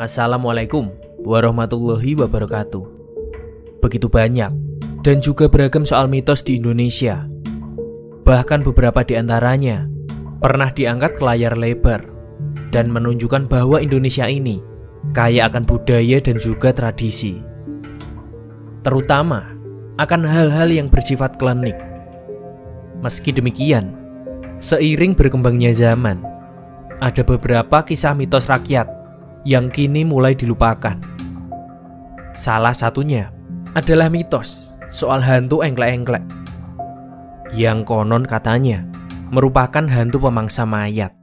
Assalamualaikum warahmatullahi wabarakatuh. Begitu banyak dan juga beragam soal mitos di Indonesia. Bahkan beberapa di antaranya pernah diangkat ke layar lebar dan menunjukkan bahwa Indonesia ini kaya akan budaya dan juga tradisi. Terutama akan hal-hal yang bersifat klinik. Meski demikian, seiring berkembangnya zaman, ada beberapa kisah mitos rakyat yang kini mulai dilupakan. Salah satunya adalah mitos soal hantu engklek-engklek yang konon katanya merupakan hantu pemangsa mayat.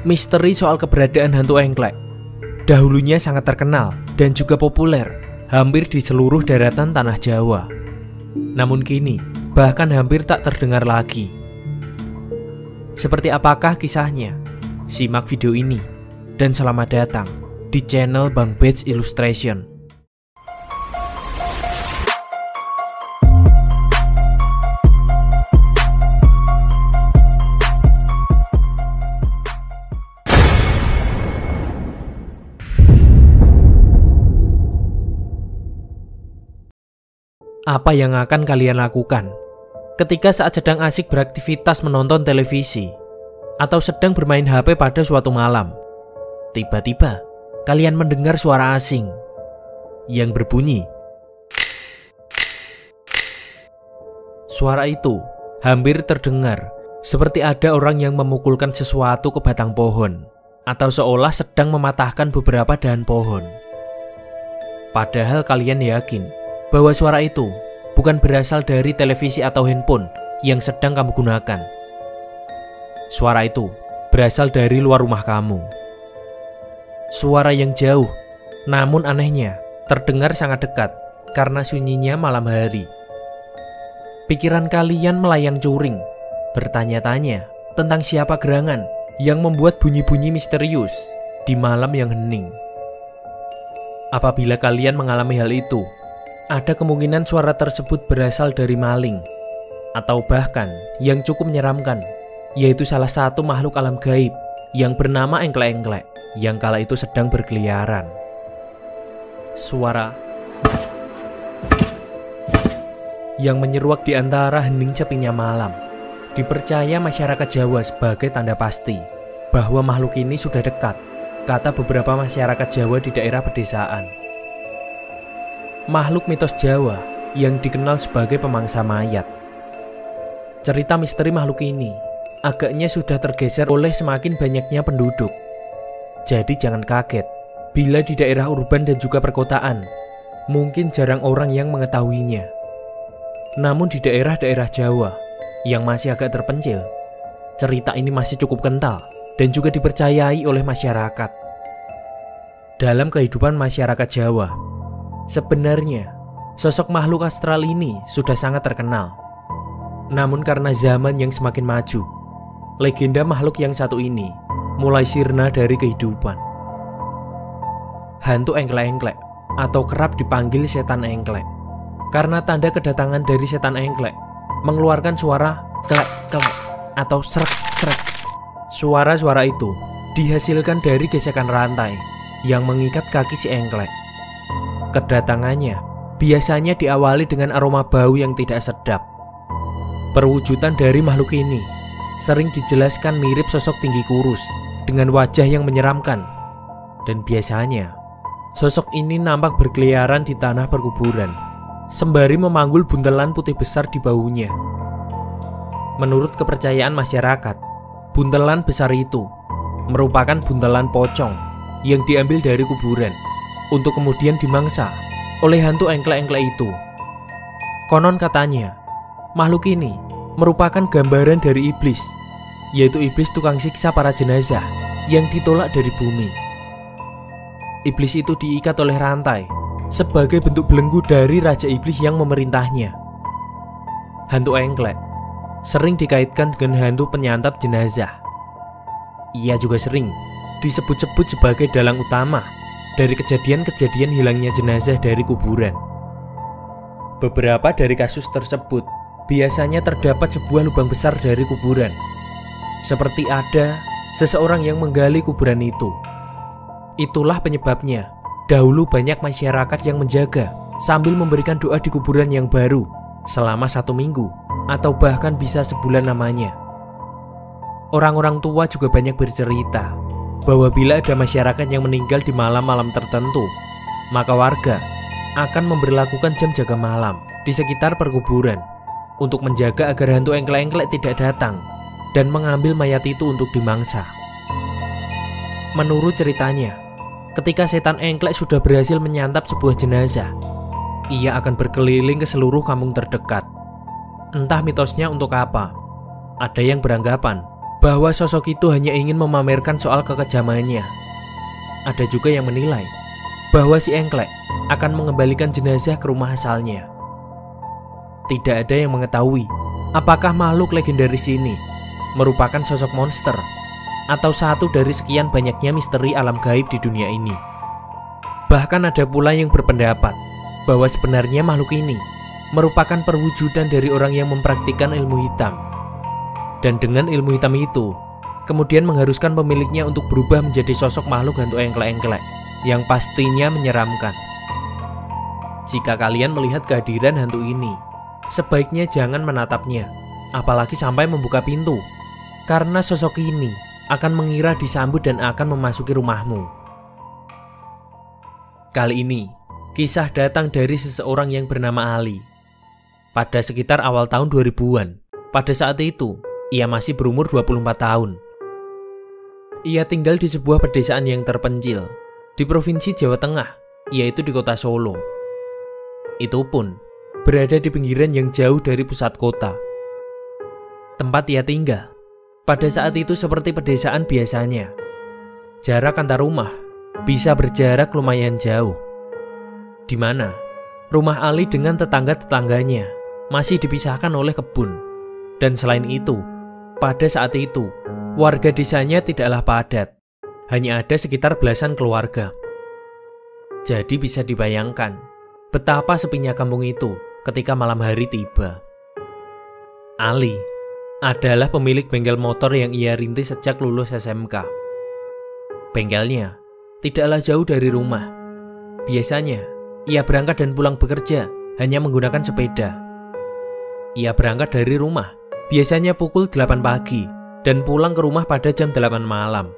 Misteri soal keberadaan hantu engklek dahulunya sangat terkenal dan juga populer hampir di seluruh daratan tanah Jawa. Namun kini bahkan hampir tak terdengar lagi. Seperti apakah kisahnya? Simak video ini dan selamat datang di channel Bang Bets Illustration. Apa yang akan kalian lakukan ketika saat sedang asik beraktivitas menonton televisi atau sedang bermain HP pada suatu malam? Tiba-tiba kalian mendengar suara asing yang berbunyi. Suara itu hampir terdengar seperti ada orang yang memukulkan sesuatu ke batang pohon atau seolah sedang mematahkan beberapa dahan pohon. Padahal kalian yakin bahwa suara itu bukan berasal dari televisi atau handphone yang sedang kamu gunakan. Suara itu berasal dari luar rumah kamu. Suara yang jauh, namun anehnya terdengar sangat dekat karena sunyinya malam hari. Pikiran kalian melayang curing, bertanya-tanya tentang siapa gerangan yang membuat bunyi-bunyi misterius di malam yang hening. Apabila kalian mengalami hal itu, ada kemungkinan suara tersebut berasal dari maling, atau bahkan yang cukup menyeramkan, yaitu salah satu makhluk alam gaib yang bernama engklek-engklek yang kala itu sedang berkeliaran. Suara yang menyeruak di antara hening sepinya malam dipercaya masyarakat Jawa sebagai tanda pasti bahwa makhluk ini sudah dekat, kata beberapa masyarakat Jawa di daerah pedesaan. Makhluk mitos Jawa yang dikenal sebagai pemangsa mayat. Cerita misteri makhluk ini agaknya sudah tergeser oleh semakin banyaknya penduduk. Jadi jangan kaget bila di daerah urban dan juga perkotaan mungkin jarang orang yang mengetahuinya. Namun di daerah-daerah Jawa yang masih agak terpencil, cerita ini masih cukup kental dan juga dipercayai oleh masyarakat. Dalam kehidupan masyarakat Jawa, sebenarnya sosok makhluk astral ini sudah sangat terkenal. Namun karena zaman yang semakin maju, legenda makhluk yang satu ini mulai sirna dari kehidupan. Hantu engklek-engklek atau kerap dipanggil setan engklek karena tanda kedatangan dari setan engklek mengeluarkan suara klek-klek atau srek-srek. Suara-suara itu dihasilkan dari gesekan rantai yang mengikat kaki si engklek. Kedatangannya biasanya diawali dengan aroma bau yang tidak sedap. Perwujudan dari makhluk ini sering dijelaskan mirip sosok tinggi kurus dengan wajah yang menyeramkan. Dan biasanya sosok ini nampak berkeliaran di tanah perkuburan sembari memanggul buntelan putih besar di bahunya. Menurut kepercayaan masyarakat, buntelan besar itu merupakan buntelan pocong yang diambil dari kuburan untuk kemudian dimangsa oleh hantu engklek-engklek itu. Konon katanya, makhluk ini merupakan gambaran dari iblis, yaitu iblis tukang siksa para jenazah yang ditolak dari bumi. Iblis itu diikat oleh rantai sebagai bentuk belenggu dari raja iblis yang memerintahnya. Hantu engklek sering dikaitkan dengan hantu penyantap jenazah. Ia juga sering disebut-sebut sebagai dalang utama dari kejadian-kejadian hilangnya jenazah dari kuburan. Beberapa dari kasus tersebut biasanya terdapat sebuah lubang besar dari kuburan, seperti ada seseorang yang menggali kuburan itu Itulah penyebabnya dahulu banyak masyarakat yang menjaga sambil memberikan doa di kuburan yang baru selama 1 minggu atau bahkan bisa sebulan lamanya. Orang-orang tua juga banyak bercerita bahwa bila ada masyarakat yang meninggal di malam-malam tertentu, maka warga akan memberlakukan jam jaga malam di sekitar perkuburan untuk menjaga agar hantu engklek-engklek tidak datang dan mengambil mayat itu untuk dimangsa. Menurut ceritanya, ketika setan engklek sudah berhasil menyantap sebuah jenazah, ia akan berkeliling ke seluruh kampung terdekat. Entah mitosnya untuk apa. Ada yang beranggapan bahwa sosok itu hanya ingin memamerkan soal kekejamannya. Ada juga yang menilai bahwa si engklek akan mengembalikan jenazah ke rumah asalnya. Tidak ada yang mengetahui apakah makhluk legendaris ini merupakan sosok monster atau satu dari sekian banyaknya misteri alam gaib di dunia ini. Bahkan ada pula yang berpendapat bahwa sebenarnya makhluk ini merupakan perwujudan dari orang yang mempraktikkan ilmu hitam. Dan dengan ilmu hitam itu, kemudian mengharuskan pemiliknya untuk berubah menjadi sosok makhluk hantu engklek-engklek yang pastinya menyeramkan. Jika kalian melihat kehadiran hantu ini, sebaiknya jangan menatapnya, apalagi sampai membuka pintu, karena sosok ini akan mengira disambut dan akan memasuki rumahmu. Kali ini, kisah datang dari seseorang yang bernama Ali. Pada sekitar awal tahun 2000-an, pada saat itu, ia masih berumur 24 tahun. Ia tinggal di sebuah pedesaan yang terpencil di Provinsi Jawa Tengah, yaitu di kota Solo. Itu pun berada di pinggiran yang jauh dari pusat kota. Tempat ia tinggal pada saat itu seperti pedesaan biasanya. Jarak antar rumah bisa berjarak lumayan jauh, di mana rumah Ali dengan tetangga-tetangganya masih dipisahkan oleh kebun. Dan selain itu, pada saat itu, warga desanya tidaklah padat, hanya ada sekitar belasan keluarga. Jadi bisa dibayangkan betapa sepinya kampung itu ketika malam hari tiba. Ali adalah pemilik bengkel motor yang ia rintis sejak lulus SMK. Bengkelnya tidaklah jauh dari rumah. Biasanya, ia berangkat dan pulang bekerja hanya menggunakan sepeda. Ia berangkat dari rumah biasanya pukul 8 pagi dan pulang ke rumah pada jam 8 malam.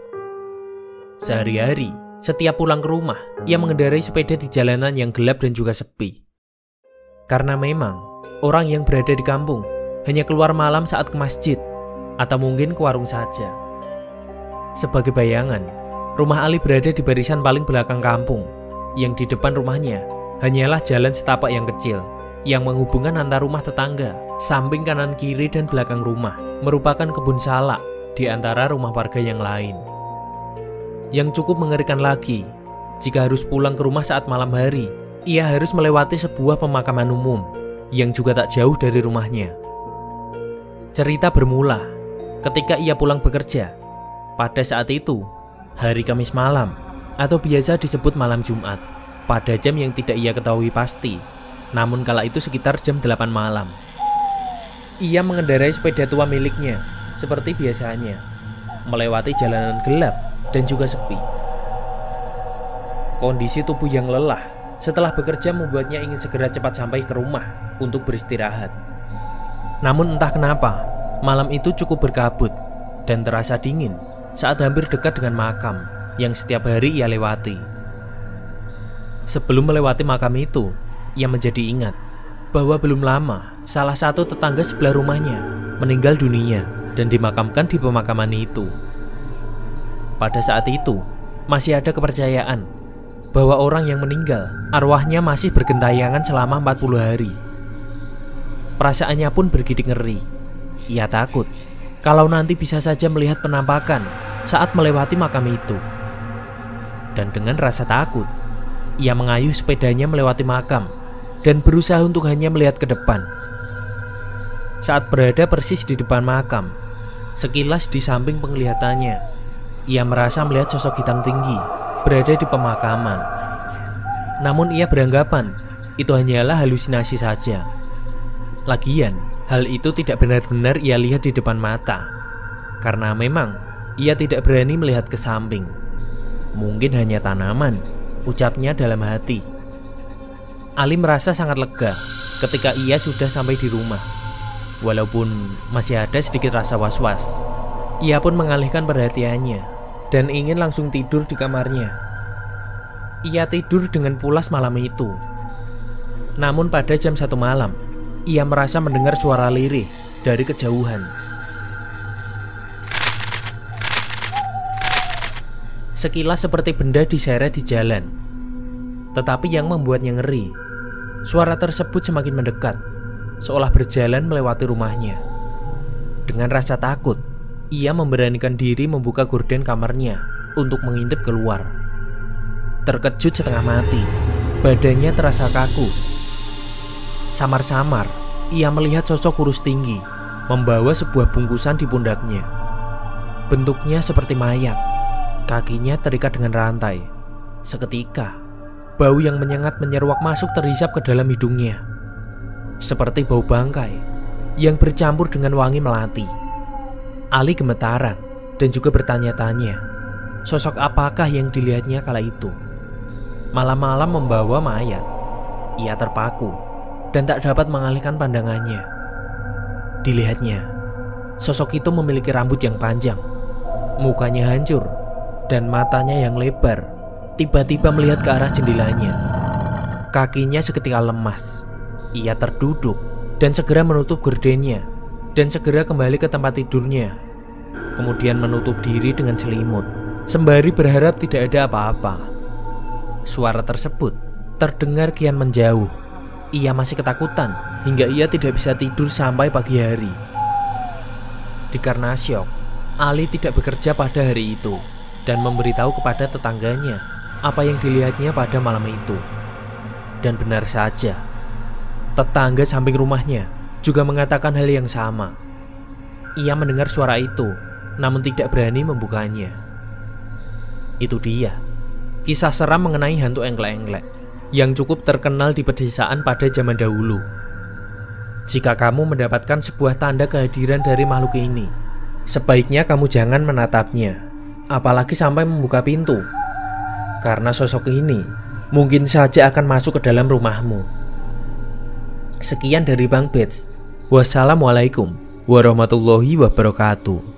Sehari-hari, setiap pulang ke rumah, ia mengendarai sepeda di jalanan yang gelap dan juga sepi. Karena memang, orang yang berada di kampung hanya keluar malam saat ke masjid, atau mungkin ke warung saja. Sebagai bayangan, rumah Ali berada di barisan paling belakang kampung, yang di depan rumahnya hanyalah jalan setapak yang kecil, yang menghubungkan antar rumah tetangga. Samping kanan kiri dan belakang rumah merupakan kebun salak di antara rumah warga yang lain. Yang cukup mengerikan lagi, jika harus pulang ke rumah saat malam hari, ia harus melewati sebuah pemakaman umum yang juga tak jauh dari rumahnya. Cerita bermula ketika ia pulang bekerja. Pada saat itu, hari Kamis malam atau biasa disebut malam Jumat, pada jam yang tidak ia ketahui pasti. Namun kala itu sekitar jam 8 malam. Ia mengendarai sepeda tua miliknya seperti biasanya, melewati jalanan gelap dan juga sepi. Kondisi tubuh yang lelah setelah bekerja membuatnya ingin segera cepat sampai ke rumah untuk beristirahat. Namun entah kenapa, malam itu cukup berkabut dan terasa dingin saat hampir dekat dengan makam yang setiap hari ia lewati. Sebelum melewati makam itu, ia menjadi ingat bahwa belum lama salah satu tetangga sebelah rumahnya meninggal dunia dan dimakamkan di pemakaman itu. Pada saat itu, masih ada kepercayaan bahwa orang yang meninggal, arwahnya masih bergentayangan selama 40 hari. Perasaannya pun bergidik ngeri. Ia takut kalau nanti bisa saja melihat penampakan saat melewati makam itu. Dan dengan rasa takut, ia mengayuh sepedanya melewati makam dan berusaha untuk hanya melihat ke depan. Saat berada persis di depan makam, sekilas di samping penglihatannya, ia merasa melihat sosok hitam tinggi berada di pemakaman. Namun ia beranggapan itu hanyalah halusinasi saja. Lagian, hal itu tidak benar-benar ia lihat di depan mata, karena memang ia tidak berani melihat ke samping. Mungkin hanya tanaman, ucapnya dalam hati. Ali merasa sangat lega ketika ia sudah sampai di rumah. Walaupun masih ada sedikit rasa was-was, ia pun mengalihkan perhatiannya dan ingin langsung tidur di kamarnya. Ia tidur dengan pulas malam itu. Namun pada jam 1 malam, ia merasa mendengar suara lirih dari kejauhan. Sekilas seperti benda diseret di jalan. Tetapi yang membuatnya ngeri, suara tersebut semakin mendekat, seolah berjalan melewati rumahnya. Dengan rasa takut, ia memberanikan diri membuka gorden kamarnya untuk mengintip keluar. Terkejut setengah mati, badannya terasa kaku. Samar-samar, ia melihat sosok kurus tinggi membawa sebuah bungkusan di pundaknya. Bentuknya seperti mayat. Kakinya terikat dengan rantai. Seketika, bau yang menyengat menyeruak masuk terhisap ke dalam hidungnya. Seperti bau bangkai yang bercampur dengan wangi melati. Ali gemetaran dan juga bertanya-tanya, sosok apakah yang dilihatnya kala itu? Malam-malam membawa mayat. Ia terpaku dan tak dapat mengalihkan pandangannya. Dilihatnya, sosok itu memiliki rambut yang panjang, mukanya hancur, dan matanya yang lebar tiba-tiba melihat ke arah jendelanya. Kakinya seketika lemas. Ia terduduk dan segera menutup gordennya dan segera kembali ke tempat tidurnya. Kemudian menutup diri dengan selimut sembari berharap tidak ada apa-apa. Suara tersebut terdengar kian menjauh. Ia masih ketakutan hingga ia tidak bisa tidur sampai pagi hari. Dikarena syok, Ali tidak bekerja pada hari itu dan memberitahu kepada tetangganya apa yang dilihatnya pada malam itu. Dan benar saja, tetangga samping rumahnya juga mengatakan hal yang sama. Ia mendengar suara itu, namun tidak berani membukanya. Itu dia, kisah seram mengenai hantu engklek-engklek yang cukup terkenal di pedesaan pada zaman dahulu. Jika kamu mendapatkan sebuah tanda kehadiran dari makhluk ini, sebaiknya kamu jangan menatapnya, apalagi sampai membuka pintu, karena sosok ini mungkin saja akan masuk ke dalam rumahmu. Sekian dari Bang Bets. Wassalamualaikum warahmatullahi wabarakatuh.